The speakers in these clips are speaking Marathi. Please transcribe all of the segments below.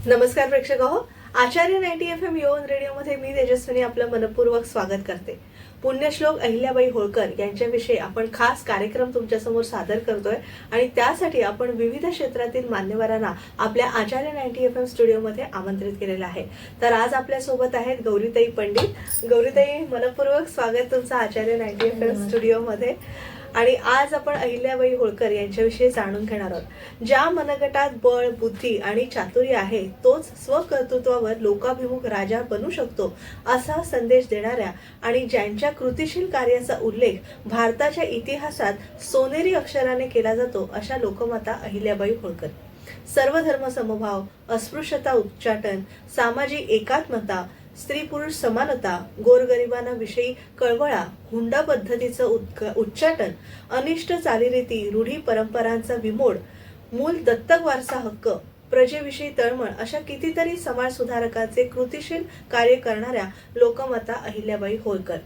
नमस्कार प्रेक्षक हो, आचार्य 90 FM योन रेडिओमध्ये मी तेजस्विनी आपलं मनपूर्वक स्वागत करते. पुण्यश्लोक अहिल्याबाई होळकर यांच्याविषयी आपण खास कार्यक्रम तुमच्यासमोर सादर करतोय आणि त्यासाठी आपण विविध क्षेत्रातील मान्यवरांना आपल्या आचार्य 90 FM स्टुडिओमध्ये आमंत्रित केलेलं आहे. तर आज आपल्या सोबत आहेत गौरीताई पंडित. गौरीताई, मनपूर्वक स्वागत तुमचं आचार्य 90 FM स्टुडिओमध्ये. आणि आज आपण अहिल्याबाई होळकर यांच्याविषयी जाणून घेणार आहोत. ज्या मनगटात बळ, बुद्धी आणि चातुर्य आहे तोच स्वकर्तृत्वावर लोकाभिमुख राजा बनू शकतो असा संदेश देणाऱ्या आणि ज्यांच्या कृतिशील कार्याचा उल्लेख भारताच्या इतिहासात सोनेरी अक्षराने केला जातो अशा लोकमाता अहिल्याबाई होळकर. सर्व धर्म समभाव, अस्पृश्यता उच्चाटन, सामाजिक एकात्मता, स्त्री पुरुष समानता, गोरगरिबांना विषयी कळवळा, हुंडा पद्धतीचं उच्चाटन, अनिष्ट चालीरीती, रूढी परंपरांचा विमोड, मूल दत्तक वारसा हक्क, प्रजेविषयी तळमळ अशा कितीतरी समाज सुधारकांचे कृतिशील कार्य करणाऱ्या लोकमाता अहिल्याबाई होळकर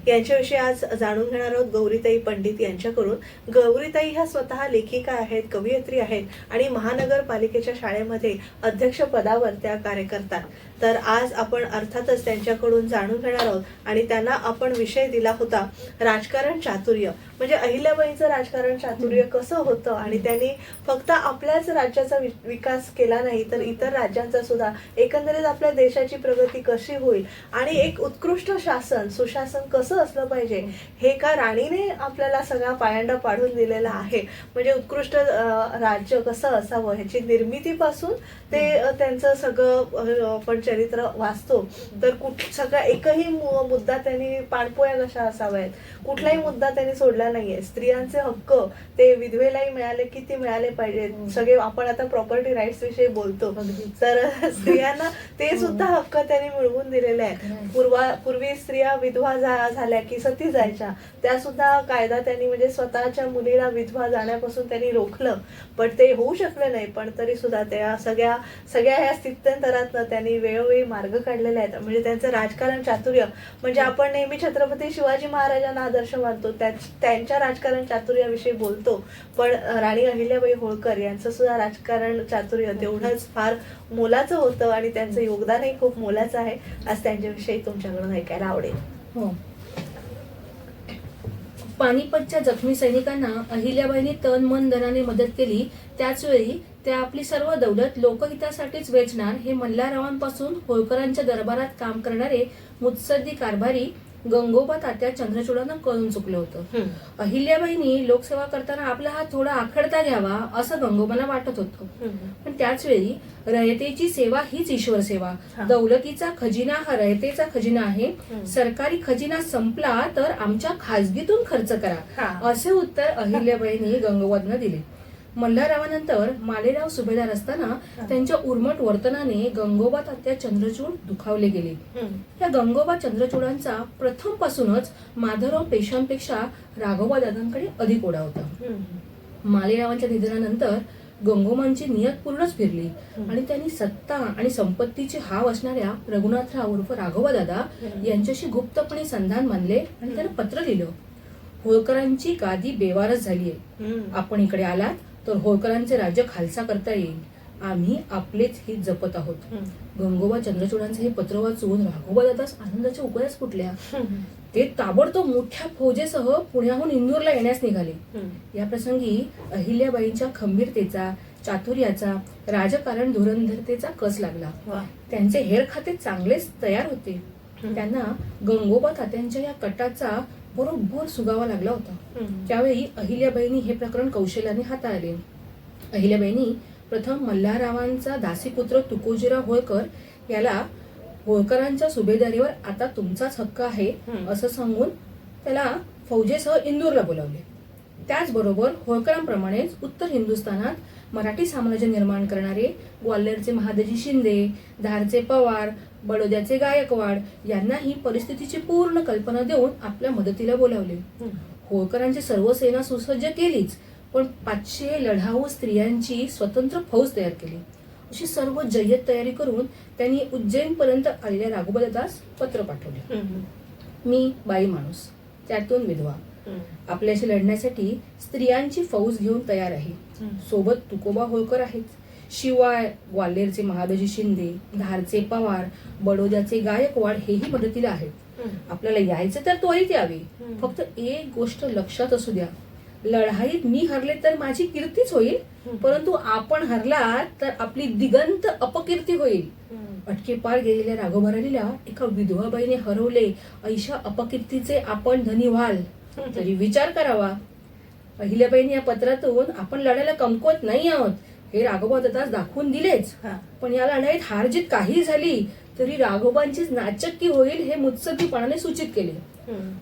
यांच्याविषयी आज जाणून घेणार आहोत गौरीताई पंडित यांच्याकडून. गौरीताई ह्या स्वतः लेखिका आहेत, कवयित्री आहेत आणि महानगरपालिकेच्या शाळेमध्ये अध्यक्ष पदावर त्या कार्य करतात. तर आज आपण अर्थातच त्यांच्याकडून जाणून घेणार आहोत आणि त्यांना आपण विषय दिला होता राजकारण चातुर्य, म्हणजे अहिल्याबाईंचं राजकारण चातुर्य कसं होतं आणि त्यांनी फक्त आपल्याच राज्याचा विकास केला नाही तर इतर राज्यांचा सुद्धा, एकंदरीत आपल्या देशाची प्रगती कशी होईल आणि एक उत्कृष्ट शासन, सुशासन कसं असलं पाहिजे हे का राणीने आपल्याला सगळा पायंडा पाडून दिलेला आहे. म्हणजे उत्कृष्ट राज्य कसं असावं ह्याची निर्मितीपासून ते त्यांचं सगळं आपण चरित्र वाचतो. तर सगळा एकही मुद्दा त्यांनी, पाणपोया कशा असाव्यात, कुठलाही मुद्दा त्यांनी सोडला नाहीये. स्त्रियांचे हक्क ते विधवेलाही मिळाले, किती मिळाले पाहिजेत, सगळे आपण आता प्रॉपर्टी राईट्स विषयी बोलतो तर स्त्रियांना ते सुद्धा हक्क त्यांनी मिळवून दिलेले आहेत. पूर्वी स्त्रिया विधवा झाल्या की सती जायच्या, त्या सुद्धा कायदा त्यांनी, म्हणजे स्वतःच्या मुलीला विधवा जाण्यापासून त्यांनी रोखलं, पण ते होऊ शकले नाही. पण तरी सुद्धा त्या सगळ्या ह्या स्थित्यंतरातनं त्यांनी वेळोवेळी मार्ग काढलेले आहेत. म्हणजे त्यांचं राजकारण चातुर्य, म्हणजे आपण नेहमी छत्रपती शिवाजी महाराजांना आदर्श मानतो, त्यांच्या राजकारण चातुर्याविषयी बोलतो, पण राणी अहिल्याबाई होळकर यांचं सुद्धा राजकारण चातुर्य तेवढंच फार मोलाचं होतं आणि त्यांचं योगदानही खूप मोलाचं आहे. आज त्यांच्याविषयी तुमच्याकडून ऐकायला आवडेल. हो. पानिपतच्या जखमी सैनिकांना अहिल्याबाईंनी तन मन धनाने मदत केली. त्याच वेळी त्या आपली सर्व दौलत लोकहितासाठीच वेचणार हे मल्हाररावांपासून होळकरांच्या दरबारात काम करणारे मुत्सद्दी कारभारी गंगोबा तात्या चंद्रचूडांना कळून चुकलं होतं. अहिल्याबाईंनी लोकसेवा करताना आपला हात थोडा आखडता घ्यावा असं गंगोबांना वाटत होतं. पण त्याच वेळी रयतेची सेवा हीच ईश्वर सेवा, दौलतीचा खजिना हा रयतेचा खजिना आहे, सरकारी खजिना संपला तर आमच्या खाजगीतून खर्च करा, असे उत्तर अहिल्याबाईंनी गंगोबांना दिले. मल्हाररावानंतर मालेराव सुभेदार असताना त्यांच्या उर्मट वर्तनाने गंगोबा तात्या चंद्रचूड दुखावले गेले. या गंगोबा चंद्रचूडांचा प्रथम पासूनच माधवराव पेशव्यांपेक्षा राघोबा दादांकडे अधिक ओढा होता. मालेरावांच्या निधनानंतर गंगोबांची नियत पूर्णच फिरली आणि त्यांनी सत्ता आणि संपत्तीचे हाव असणाऱ्या रघुनाथराव उर्फ राघोबा दादा यांच्याशी गुप्तपणे संधान मानले आणि त्यांना पत्र लिहिलं. होळकरांची गादी बेवारस झालीये, आपण इकडे आलात तर होळकरांचे राज्य खालसा करता येईल, आम्ही आपलेच हित जपत आहोत. गंगोबा चंद्रचूडांचे हे पत्र वाचून राघोबा दादास आनंदाच्या उकळ्याच फुटल्या. ते ताबडतोब मोठ्या फौजेसह पुण्याहून इंदूरला येण्यास निघाले. या प्रसंगी अहिल्याबाईंच्या खंबीरतेचा, चातुर्याचा, राजकारण धुरंधरतेचा कस लागला. त्यांचे हेर खाते चांगलेच तयार होते. त्यांना गंगोबा तात्यांच्या या कटाचा बरोबर सुगावा लागला होता. त्यावेळी अहिल्याबाईंनी हे प्रकरण कौशल्याने हाताळले. अहिल्याबाईंनी प्रथम मल्हाररावांचा दासीपुत्र तुकोजीराव होळकर याला होळकरांच्या सुभेदारीवर आता तुमचाच हक्क आहे असं सांगून त्याला फौजेसह इंदूरला बोलावले. त्याचबरोबर होळकरांप्रमाणेच उत्तर हिंदुस्थानात मराठी साम्राज्य निर्माण करणारे ग्वाल्हेरचे महादजी शिंदे, धारचे पवार, बडोद्याचे गायकवाड यांना ही परिस्थितीची पूर्ण कल्पना देऊन आपल्या मदतीला बोलावले. होळकरांची सर्व सेना सुसज्ज केलीच, पण 500 लढाऊ स्त्रियांची स्वतंत्र फौज तयार केली. अशी सर्व जय्यत तयारी करून त्यांनी उज्जैन पर्यंत आलेल्या राघोबा दादास पत्र पाठवले. मी बाई माणूस, त्यातून विधवा, आपल्याशी लढण्यासाठी स्त्रियांची फौज घेऊन तयार आहे. सोबत तुकोबा होळकर आहेत. शिवाय ग्वाल्हेरचे महादजी शिंदे, धारचे पवार, बडोद्याचे गायकवाड हेही मदतीला आहेत. आपल्याला यायचं तर त्वरित यावे, फक्त एक गोष्ट लक्षात असू द्या, लढाईत मी हरले तर माझी कीर्तीच होईल, परंतु आपण हरला तर आपली दिगंत अपकीर्ती होईल. अटकेपार गेलेल्या राघोबा राणीला एका विधवाबाईने हरवले, ऐशा अपकीर्तीचे आपण धनी व्हाल तरी विचार करावा. अहिल्याबाईंनी या पत्रातून आपण लढायला कमकुवत नाही आहोत हे राघोबा दत्तास दाखवून दिलेच, पण या लढाईत हारजीत काही झाली तरी राघोबांचीच नाचक्की होईल हे मुत्सद्दीपणाने सूचित केले.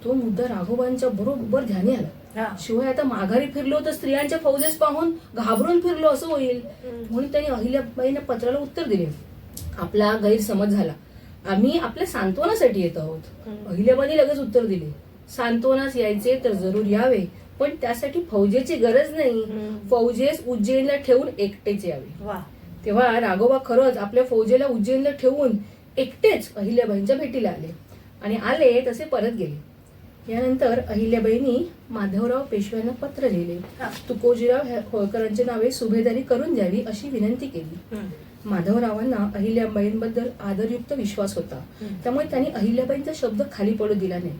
तो मुद्दा राघोबांच्या बरोबर ध्यानी आला. शिवाय आता माघारी फिरलो तर स्त्रियांच्या फौजेस पाहून घाबरून फिरलो असं होईल, म्हणून त्यांनी अहिल्याबाईंना पत्राला उत्तर दिले, आपला गैरसमज झाला, आम्ही आपल्या सांत्वनासाठी येत आहोत. अहिल्याबाईंनी लगेच उत्तर दिले, सांत्वनास यायचे तर जरूर यावे, पण त्यासाठी फौजेची गरज नाही, फौजेस उज्जैनला ठेवून एकटेच यावे. तेव्हा राघोबा खरंच आपल्या फौजेला उज्जैनला ठेवून एकटेच अहिल्याबाईंच्या भेटीला आले आणि आले तसे परत गेले. यानंतर अहिल्याबाईंनी माधवराव पेशव्यांना पत्र लिहिले, तुकोजीराव होळकरांची नावे सुभेदारी करून द्यावी अशी विनंती केली. माधवरावांना अहिल्याबाईंबद्दल आदरयुक्त विश्वास होता, त्यामुळे त्यांनी अहिल्याबाईंचा शब्द खाली पडू दिला नाही.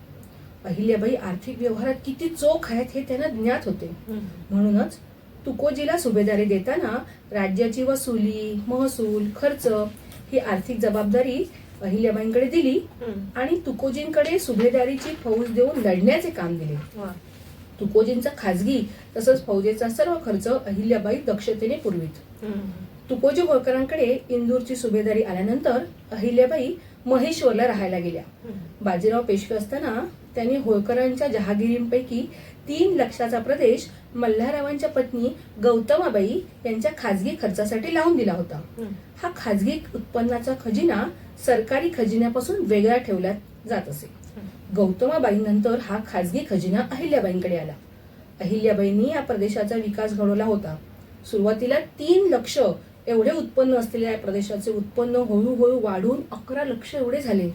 अहिल्याबाई आर्थिक व्यवहारात किती चोख आहेत हे त्यांना ज्ञात होते, म्हणूनच तुकोजीला सुभेदारी देताना राज्याची वसुली, महसूल, खर्च ही आर्थिक जबाबदारी अहिल्याबाईंकडे दिली आणि तुकोजींकडे सुभेदारीची फौज देऊन लढण्याचे काम दिले. तुकोजींचा खाजगी तसंच फौजेचा सर्व खर्च अहिल्याबाई दक्षतेने पुरवित. तुकोजी होळकरांकडे इंदूरची सुभेदारी आल्यानंतर अहिल्याबाई महेश्वरला राहायला गेल्या. बाजीराव पेशवे असताना त्यांनी होळकरांच्या जहागिरींपैकी 3 लक्षाचा प्रदेश मल्हाररावांच्या पत्नी गौतमाबाई यांच्या खाजगी खर्चासाठी लावून दिला होता. हा खाजगी उत्पन्नाचा खजिना सरकारी खजिन्यापासून वेगळा ठेवला जात असे. गौतमाबाईंनंतर हा खाजगी खजिना अहिल्याबाईंकडे आला. अहिल्याबाईंनी या प्रदेशाचा विकास घडवला होता. सुरुवातीला 3 लक्ष एवढे उत्पन्न असलेल्या या प्रदेशाचे उत्पन्न हळूहळू वाढून 11 लक्ष एवढे झाले.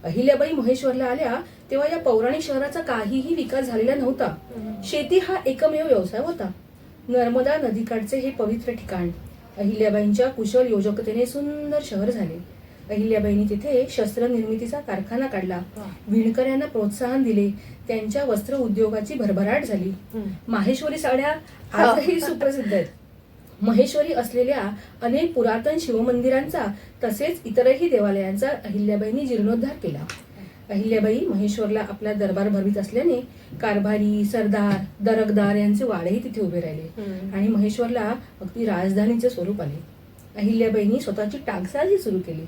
अहिल्याबाई महेश्वरला आल्या तेव्हा या पौराणिक शहराचा काहीही विकास झालेला नव्हता. शेती हा एकमेव व्यवसाय होता. नर्मदा नदीकाठचे हे पवित्र ठिकाण अहिल्याबाईंच्या कुशल योजकतेने सुंदर शहर झाले. अहिल्याबाईंनी तिथे शस्त्र निर्मितीचा कारखाना काढला, विणकऱ्यांना प्रोत्साहन दिले, त्यांच्या वस्त्र उद्योगाची भरभराट झाली. माहेश्वरी साड्या आजही सुप्रसिद्ध आहेत. महेश्वरी असलेल्या अनेक पुरातन शिवमंदिरांचा तसेच इतरही देवालयांचा अहिल्याबाईंनी जीर्णोद्धार केला. अहिल्याबाई महेश्वरला आपला दरबार भरवित असल्याने कारभारी, सरदार, दरकदार यांचे वाडेही तिथे उभे राहिले आणि महेश्वरला अगदी राजधानीचे स्वरूप आले. अहिल्याबाईंनी स्वतःची टाकसाळही सुरू केली.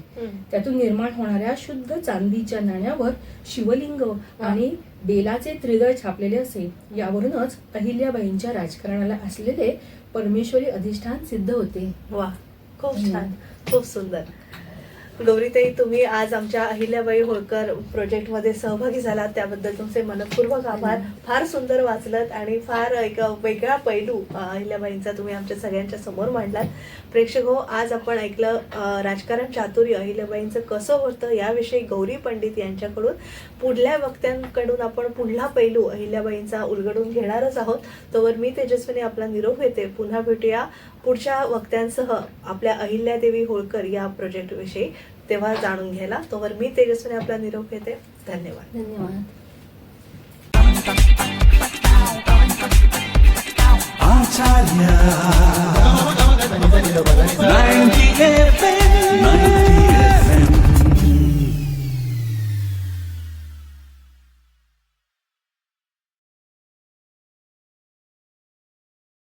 त्यातून निर्माण होणाऱ्या शुद्ध चांदीच्या नाण्यावर शिवलिंग आणि बेलाचे त्रिदळ छापलेले असे. यावरूनच अहिल्याबाईंच्या राजकारणाला असलेले परमेश्वरी अधिष्ठान सिद्ध होते. वा, खूप छान, खूप सुंदर. गौरीताई, तुम्ही आज आमच्या अहिल्याबाई होळकर प्रोजेक्ट मध्ये सहभागी झालात त्याबद्दल तुमचे मनपूर्वक आभार. फार सुंदर वाचलत आणि फार एक वेगळा पैलू अहिल्याबाईंचा तुम्ही आमच्या सगळ्यांच्या समोर मांडलात. प्रेक्षक हो, आज आपण ऐकलं राजकारण चातुर्य अहिल्याबाईंचं कसं होतं याविषयी गौरी पंडित यांच्याकडून. पुढल्या वक्त्यांकडून आपण पुढला पैलू अहिल्याबाईंचा उलगडून घेणारच आहोत. तोवर मी तेजस्विनी आपला निरोप घेते. पुन्हा भेटूया पुढच्या वक्त्यांसह आपल्या अहिल्यादेवी होळकर या प्रोजेक्ट विषयी, तेव्हा जाणून घ्यायला. तोवर मी तेजस्विनी आपला निरोप घेते. धन्यवाद. धन्यवाद. आचार्य